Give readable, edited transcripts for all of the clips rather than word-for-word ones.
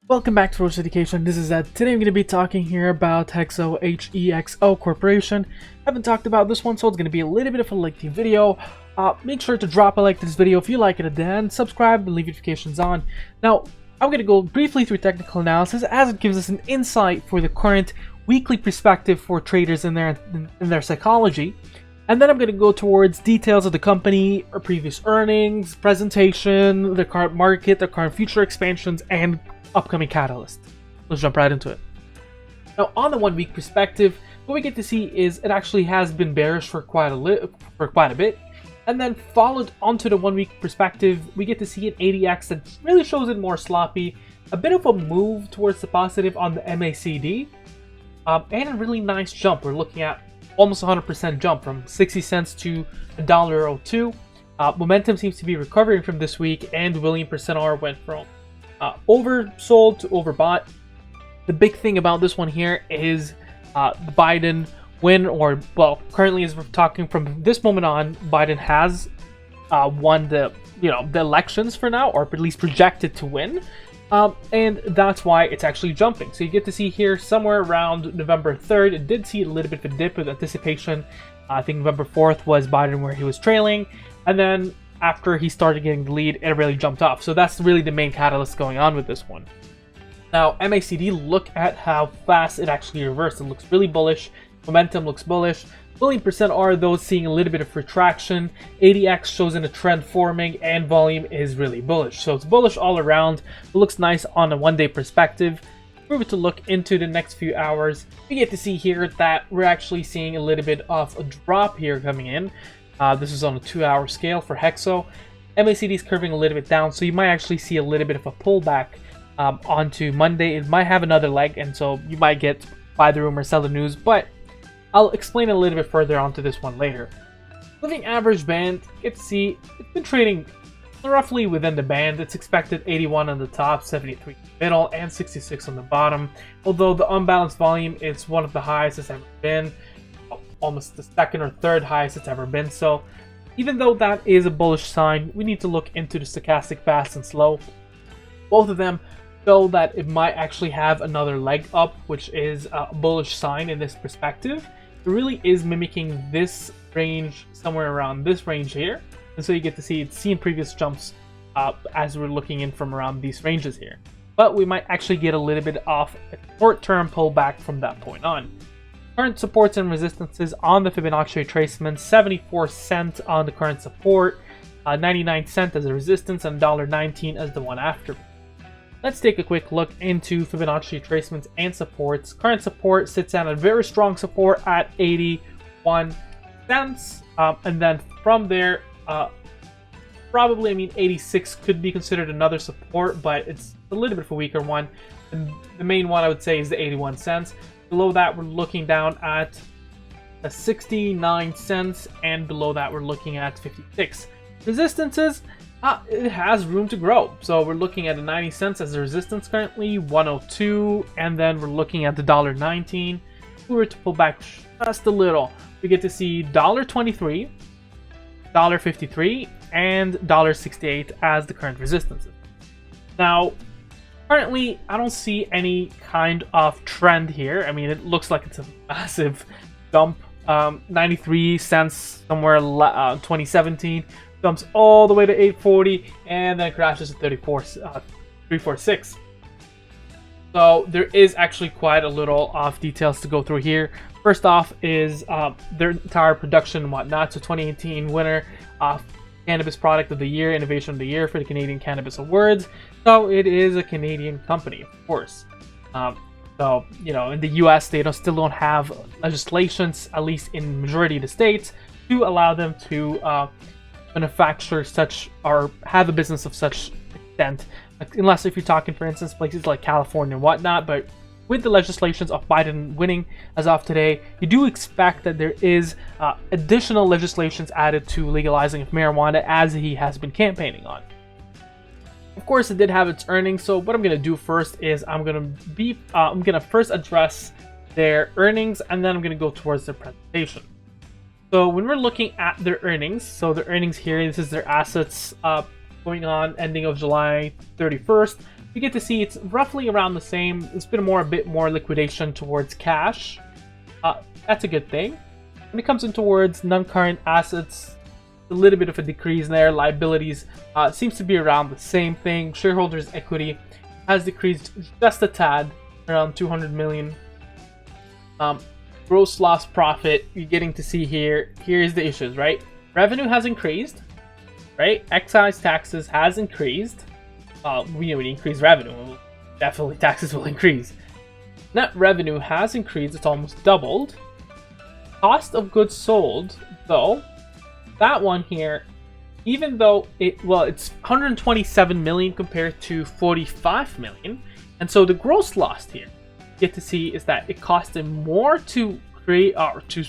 Welcome back to Ferocious Education. This is Ed. Today I'm going to be talking here about HEXO, HEXO Corporation. I haven't talked about this one, so it's going to be a little bit of a lengthy video. Make sure to drop a like to this video if you like it, and subscribe and leave notifications on. Now, I'm going to go briefly through technical analysis as it gives us an insight for the current weekly perspective for traders in their psychology. And then I'm going to go towards details of the company, or previous earnings, presentation, the current market, the current future expansions, and upcoming catalyst. Let's jump right into it. Now, on the 1 week perspective, what we get to see is it actually has been bearish for quite a bit, and then followed onto the 1 week perspective, we get to see an ADX that really shows it more sloppy, a bit of a move towards the positive on the MACD, and a really nice jump. We're looking at almost 100% jump from 60 cents to $1.02. Momentum seems to be recovering from this week, and William %R went from oversold to overbought. The big thing about this one here is the Biden win, or well, currently as we're talking from this moment on, Biden has won the elections for now, or at least projected to win, and that's why it's actually jumping. So you get to see here somewhere around November 3rd, it did see a little bit of a dip with anticipation. I think November 4th was Biden where he was trailing, and then after he started getting the lead, it really jumped off. So that's really the main catalyst going on with this one. Now, MACD, look at how fast it actually reversed. It looks really bullish. Momentum looks bullish. William %R, though, seeing a little bit of retraction. ADX shows in a trend forming, and volume is really bullish. So it's bullish all around. It looks nice on a 1 day perspective. If we were to look into the next few hours, we get to see here that we're actually seeing a little bit of a drop here coming in. This is on a 2-hour scale for HEXO. MACD is curving a little bit down, so you might actually see a little bit of a pullback onto Monday. It might have another leg, and so you might get buy the rumor, sell the news, but I'll explain a little bit further onto this one later. Moving average band, you can see it's been trading roughly within the band. It's expected 81 on the top, 73 in the middle, and 66 on the bottom. Although the unbalanced volume is one of the highest it's ever been, almost the second or third highest it's ever been. So even though that is a bullish sign, we need to look into the stochastic fast and slow. Both of them show that it might actually have another leg up, which is a bullish sign in this perspective. It really is mimicking this range, somewhere around this range here, and so you get to see it's seen previous jumps as we're looking in from around these ranges here. But we might actually get a little bit of a short-term pullback from that point on. Current supports and resistances on the Fibonacci retracements: 74 cents on the current support, 99 cents as a resistance, and $1.19 as the one after. Let's take a quick look into Fibonacci retracements and supports. Current support sits at a very strong support at 81 cents, and then from there, probably 86 could be considered another support, but it's a little bit of a weaker one. And the main one I would say is the 81 cents. Below that, we're looking down at 69 cents, and below that, we're looking at 56. Resistances, it has room to grow. So we're looking at 90 cents as a resistance currently, 102, and then we're looking at the $1.19. If we were to pull back just a little, we get to see $1.23, $1.53, and $1.68 as the current resistances. Now, currently, I don't see any kind of trend here. I mean, it looks like it's a massive dump. 93 cents somewhere 2017, jumps all the way to 840, and then crashes to 346. So there is actually quite a little of details to go through here. First off is their entire production and whatnot. So 2018 winner of Cannabis Product of the Year, Innovation of the Year for the Canadian Cannabis Awards. So it is a Canadian company, of course. So, in the US, they still don't have legislations, at least in majority of the states, to allow them to manufacture such, or have a business of such extent. Unless if you're talking, for instance, places like California and whatnot. But with the legislations of Biden winning as of today, you do expect that there is additional legislations added to legalizing of marijuana, as he has been campaigning on. Of course, it did have its earnings, so what I'm going to do first is I'm going to first address their earnings, and then I'm going to go towards their presentation. So when we're looking at their earnings, so the earnings here, this is their assets going on ending of July 31st. you get to see it's roughly around the same. It's been a bit more liquidation towards cash. That's a good thing. When it comes in towards non-current assets, a little bit of a decrease there. Liabilities seems to be around the same thing. Shareholders' equity has decreased just a tad, around 200 million. Gross loss profit, you're getting to see here. Here's the issues, right? Revenue has increased, right? Excise taxes has increased. We increase revenue, definitely taxes will increase. Net revenue has increased, it's almost doubled. Cost of goods sold, though, that one here, even though it's 127 million compared to 45 million, and so the gross loss here, you get to see is that it cost them more to create or to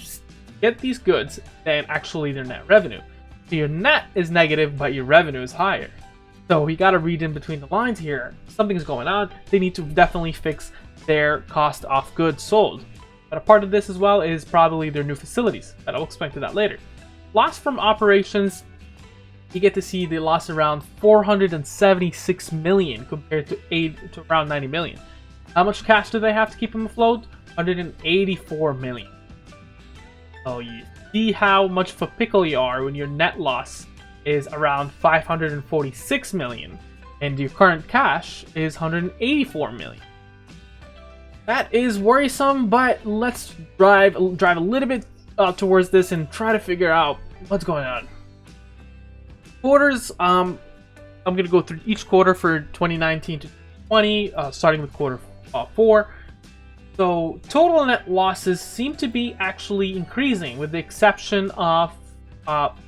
get these goods than actually their net revenue. So your net is negative, but your revenue is higher. So we got to read in between the lines here. Something's going on. They need to definitely fix their cost of goods sold. But a part of this as well is probably their new facilities. But I'll explain to that later. Loss from operations, you get to see they lost around 476 million compared to around 90 million. How much cash do they have to keep them afloat? 184 million. So you see how much of a pickle you are when your net loss is around 546 million and your current cash is 184 million. That is worrisome, but let's drive a little bit towards this and try to figure out what's going on. Quarters, I'm going to go through each quarter for 2019 to 2020, starting with quarter 4. So total net losses seem to be actually increasing, with the exception of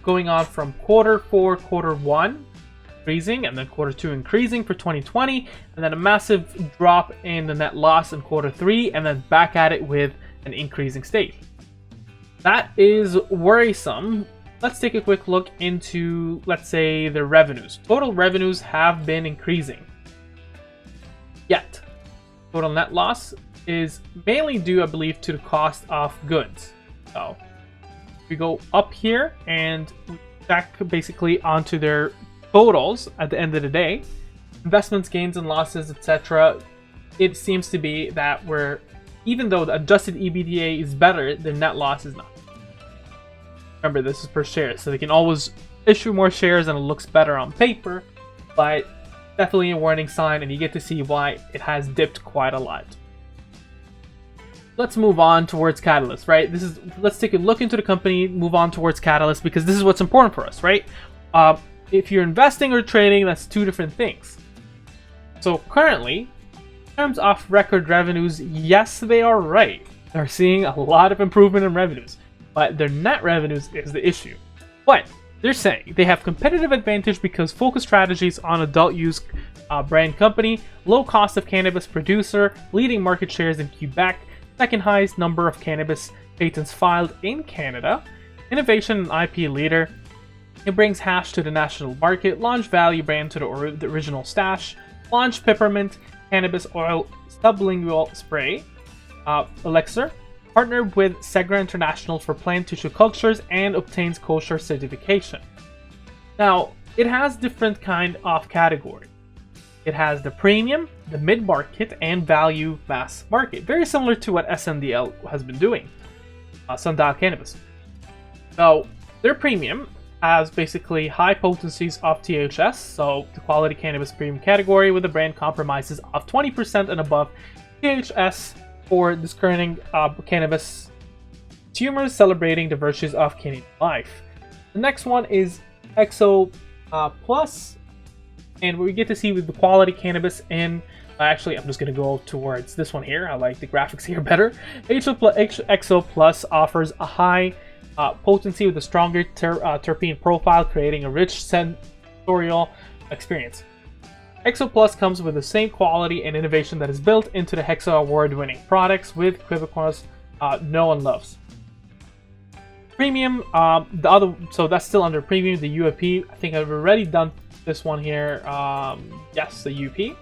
going on from quarter 4, quarter 1 increasing, and then quarter 2 increasing for 2020, and then a massive drop in the net loss in quarter 3, and then back at it with an increasing state. That is worrisome. Let's take a quick look into, let's say, the revenues. Total revenues have been increasing. Yet, total net loss is mainly due, I believe, to the cost of goods. So, we go up here and we check basically onto their totals at the end of the day. Investments, gains and losses, etc. It seems to be that even though the adjusted EBITDA is better, the net loss is not. Remember, this is per share, so they can always issue more shares and it looks better on paper, but definitely a warning sign, and you get to see why it has dipped quite a lot. Let's move on towards Catalyst, right? Let's take a look into the company, move on towards Catalyst, because this is what's important for us, right? If you're investing or trading, that's two different things. So currently, in terms of record revenues, yes, they are right. They're seeing a lot of improvement in revenues, but their net revenues is the issue. But they're saying they have competitive advantage because focus strategies on adult use brand company, low cost of cannabis producer, leading market shares in Quebec, second highest number of cannabis patents filed in Canada, innovation and IP leader. It brings hash to the national market, launch value brand to the original stash, launch peppermint cannabis oil sublingual spray, Elixir, partnered with Segra International for plant tissue cultures and obtains kosher certification. Now, it has different kind of category. It has the premium, the mid-market, and value mass market. Very similar to what SNDL has been doing, Sundial Cannabis. So, their premium has basically high potencies of THS, so the quality cannabis premium category with the brand compromises of 20% and above THS for discerning cannabis consumers celebrating the virtues of Canadian life. The next one is HEXO Plus, and we get to see with the quality cannabis in, actually I'm just going to go towards this one here, I like the graphics here better. HEXO Plus offers a high potency with a stronger terpene profile, creating a rich sensorial experience. HEXO Plus comes with the same quality and innovation that is built into the HEXO award-winning products with Quebecers know and loves. Premium, so that's still under premium, the UAP. I think I've already done this one here. Yes, the UP.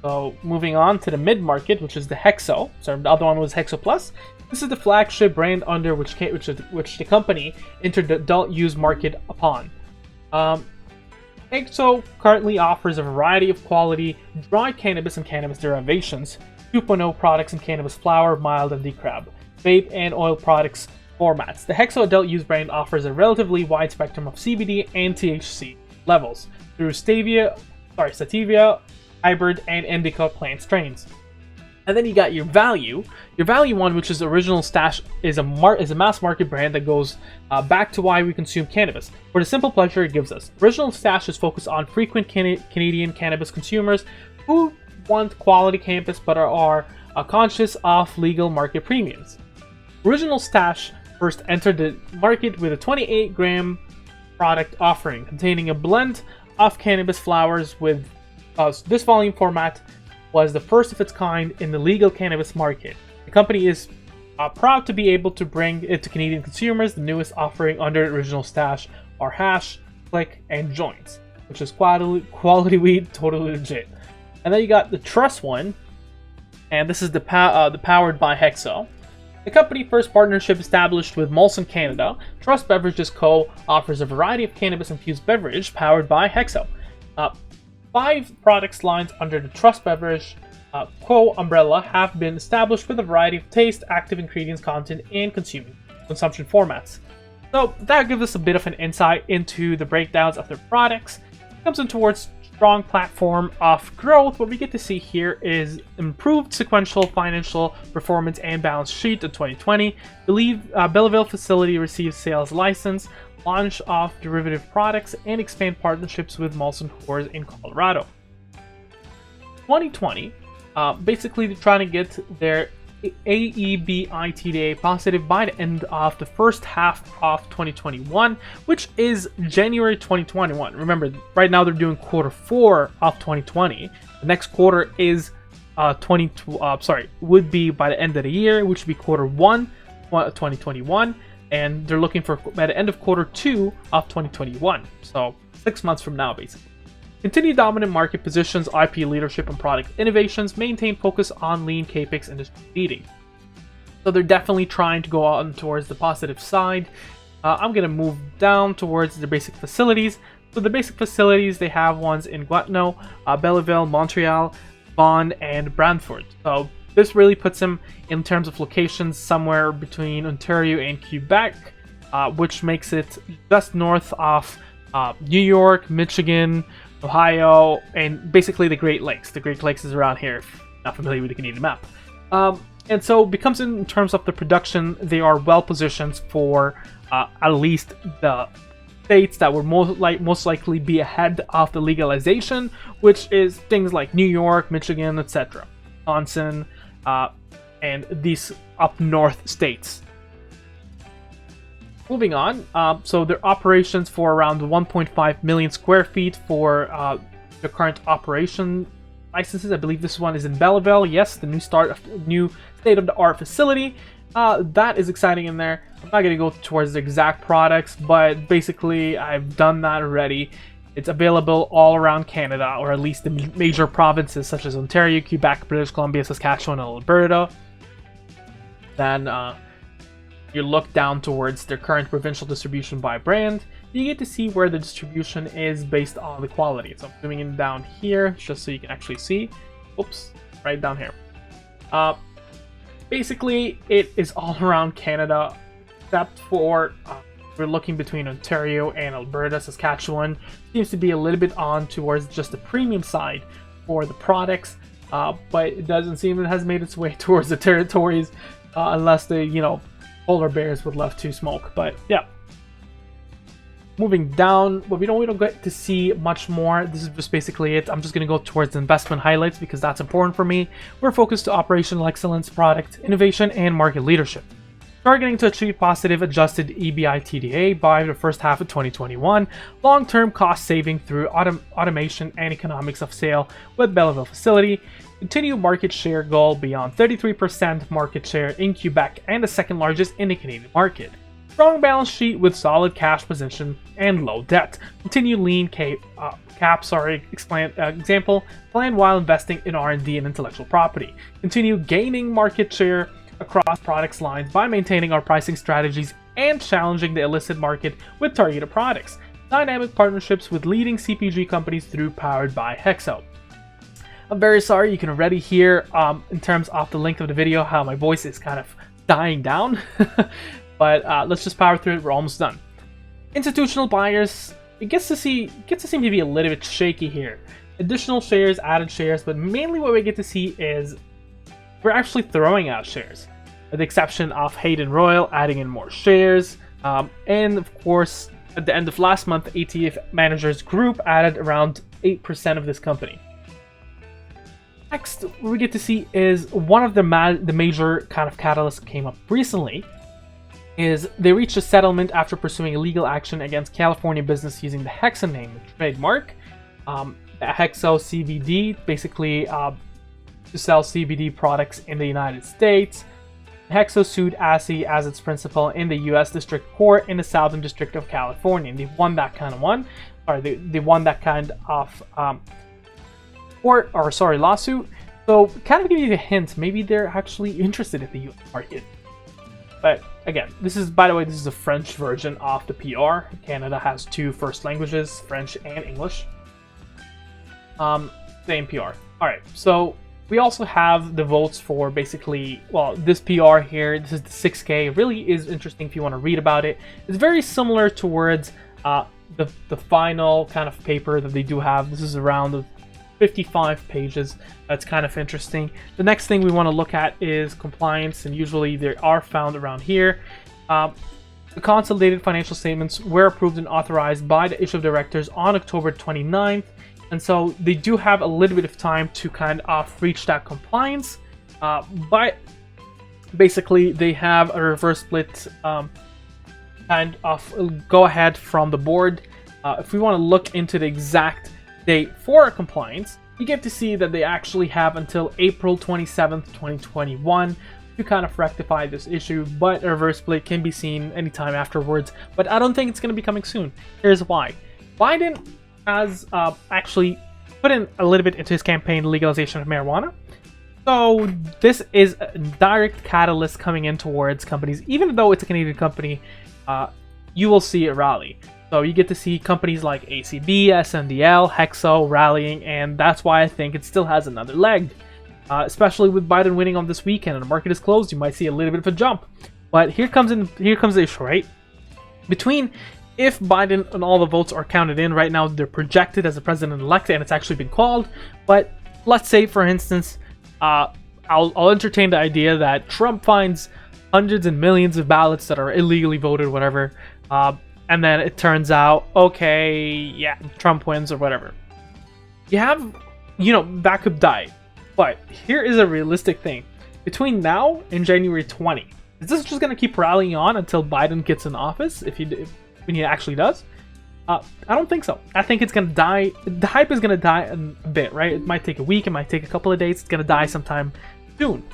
So moving on to the mid-market, which is the HEXO. So the other one was HEXO Plus. This is the flagship brand under which the company entered the adult use market upon. HEXO currently offers a variety of quality dry cannabis and cannabis derivations, 2.0 products in cannabis flower, mild, and Decarb, vape, and oil products formats. The HEXO adult use brand offers a relatively wide spectrum of CBD and THC levels through sativa, hybrid, and indica plant strains. And then you got your value. Your value one, which is Original Stash, is a mass market brand that goes back to why we consume cannabis, for the simple pleasure it gives us. Original Stash is focused on frequent Canadian cannabis consumers who want quality cannabis but are conscious of legal market premiums. Original Stash first entered the market with a 28-gram product offering containing a blend of cannabis flowers with this volume format was the first of its kind in the legal cannabis market. The company is proud to be able to bring it to Canadian consumers. The newest offering under Original Stash are hash, click, and joints, which is quality weed, totally legit. And then you got the Trust one, and this is the powered by HEXO. The company first partnership established with Molson Canada. Trust Beverages Co. offers a variety of cannabis-infused beverage powered by HEXO. 5 products lines under the Trust Beverage Co. umbrella have been established with a variety of taste, active ingredients, content, and consumption formats. So that gives us a bit of an insight into the breakdowns of their products. It comes in towards strong platform of growth. What we get to see here is improved sequential financial performance and balance sheet in 2020. Veryvell facility receives sales license, launch of derivative products, and expand partnerships with Molson Coors in Colorado. 2020, basically they're trying to get their AEBITDA positive by the end of the first half of 2021, which is January 2021. Remember, right now they're doing quarter 4 of 2020. The next quarter is would be by the end of the year, which would be quarter 1 2021. And they're looking for by the end of quarter 2 of 2021, so 6 months from now, basically. Continue dominant market positions, IP leadership, and product innovations. Maintain focus on lean capex industry leading. So they're definitely trying to go on towards the positive side. I'm gonna move down towards the basic facilities. So the basic facilities, they have ones in Gatineau, Veryvell, Montreal, Vaughan, and Brantford. So this really puts them in terms of locations somewhere between Ontario and Quebec, which makes it just north of New York, Michigan, Ohio, and basically the Great Lakes. The Great Lakes is around here, if you're not familiar with the Canadian map. And so becomes in terms of the production, they are well positioned for at least the states that would most likely be ahead of the legalization, which is things like New York, Michigan, etc. Wisconsin, and these up north states. Moving on, so their operations for around 1.5 million square feet for the current operation licenses. I believe this one is in Veryvell. Yes, the new state-of-the-art facility. That is exciting in there. I'm not going to go towards the exact products, but basically I've done that already. It's available all around Canada, or at least the major provinces such as Ontario, Quebec, British Columbia, Saskatchewan, and Alberta. Then you look down towards their current provincial distribution by brand. You get to see where the distribution is based on the quality. So I'm zooming in down here just so you can actually see. Oops, right down here. Basically, it is all around Canada, except for we're looking between Ontario and Alberta. Saskatchewan seems to be a little bit on towards just the premium side for the products, but it doesn't seem it has made its way towards the territories, unless the polar bears would love to smoke. But yeah, moving down, but we don't get to see much more. This is just basically it. I'm just going to go towards the investment highlights because that's important for me. We're focused to operational excellence, product innovation, and market leadership. Targeting to achieve positive adjusted EBITDA by the first half of 2021. Long-term cost saving through automation and economics of scale with Veryvell facility. Continue market share goal beyond 33% market share in Quebec and the second largest in the Canadian market. Strong balance sheet with solid cash position and low debt. Continue lean example, plan while investing in R&D and intellectual property. Continue gaining market share across products lines by maintaining our pricing strategies and challenging the illicit market with targeted products. dynamic partnerships with leading CPG companies through Powered by HEXO. I'm very sorry, you can already hear in terms of the length of the video how my voice is kind of dying down, but let's just power through it. We're almost done. Institutional buyers, it gets to seem to be a little bit shaky here. Additional shares, added shares, but mainly what we get to see is we're actually throwing out shares, with the exception of Hayden Royal adding in more shares, and of course at the end of last month, ETF Managers Group added around 8% of this company. Next, what we get to see is one of the major kind of catalysts came up recently, is they reached a settlement after pursuing a legal action against California business using the HEXO name, the trademark. The HEXO CBD, basically to sell CBD products in the United States. HEXO sued ASSI as its principal in the U.S. District Court in the Southern District of California. And they won that kind of lawsuit. So kind of give you a hint, maybe they're actually interested in the U.S. market. But again, this is a French version of the PR. Canada has two first languages, French and English. Same PR. Alright, so we also have the votes for basically, well, this PR here. This is the 6K. It really is interesting if you want to read about it. It's very similar towards the final kind of paper that they do have. This is around 55 pages. That's kind of interesting. The next thing we want to look at is compliance, and usually they are found around here. The consolidated financial statements were approved and authorized by the issue of directors on October 29th, and so they do have a little bit of time to kind of reach that compliance, but basically they have a reverse split kind of go ahead from the board. If we want to look into the exact date for compliance, you get to see that they actually have until April 27th, 2021 to kind of rectify this issue, but a reverse split can be seen anytime afterwards, but I don't think it's going to be coming soon. Here's why. Biden has actually put in a little bit into his campaign legalization of marijuana, so this is a direct catalyst coming in towards companies. Even though it's a Canadian company, you will see a rally. So you get to see companies like ACB, SNDL, HEXO rallying, and that's why I think it still has another leg. Especially with Biden winning on this weekend and the market is closed, you might see a little bit of a jump. But here comes the issue, right? Between if Biden and all the votes are counted in, right now they're projected as a president-elect and it's actually been called. But let's say, for instance, I'll entertain the idea that Trump finds hundreds and millions of ballots that are illegally voted, whatever. And then it turns out, okay, yeah, Trump wins or whatever. You have, that could die. But here is a realistic thing. Between now and January 20, is this just going to keep rallying on until Biden gets in office, when he actually does? I don't think so. I think it's going to die. The hype is going to die a bit, right? It might take a week. It might take a couple of days. It's going to die sometime soon.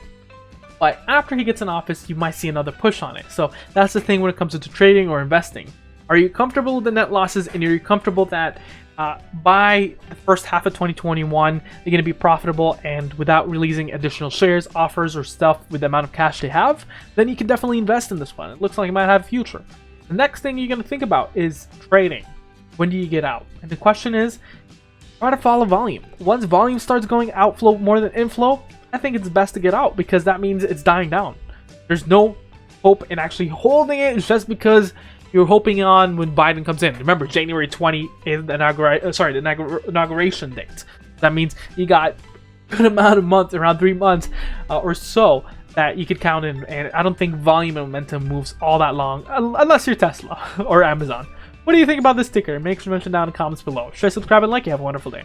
But after he gets in office, you might see another push on it. So that's the thing when it comes to trading or investing. Are you comfortable with the net losses, and are you comfortable that by the first half of 2021 they're going to be profitable and without releasing additional shares, offers, or stuff with the amount of cash they have? Then you can definitely invest in this one. It looks like it might have a future. The next thing you're going to think about is trading. When do you get out? And the question is, try to follow volume. Once volume starts going outflow more than inflow, I think it's best to get out, because that means it's dying down. There's no hope in actually holding it just because you're hoping on when Biden comes in. Remember, January 20 is the inauguration date. That means you got a good amount of months, around 3 months or so, that you could count in. And I don't think volume and momentum moves all that long, unless you're Tesla or Amazon. What do you think about this ticker? Make sure to mention down in the comments below. Should I subscribe and like? You have a wonderful day.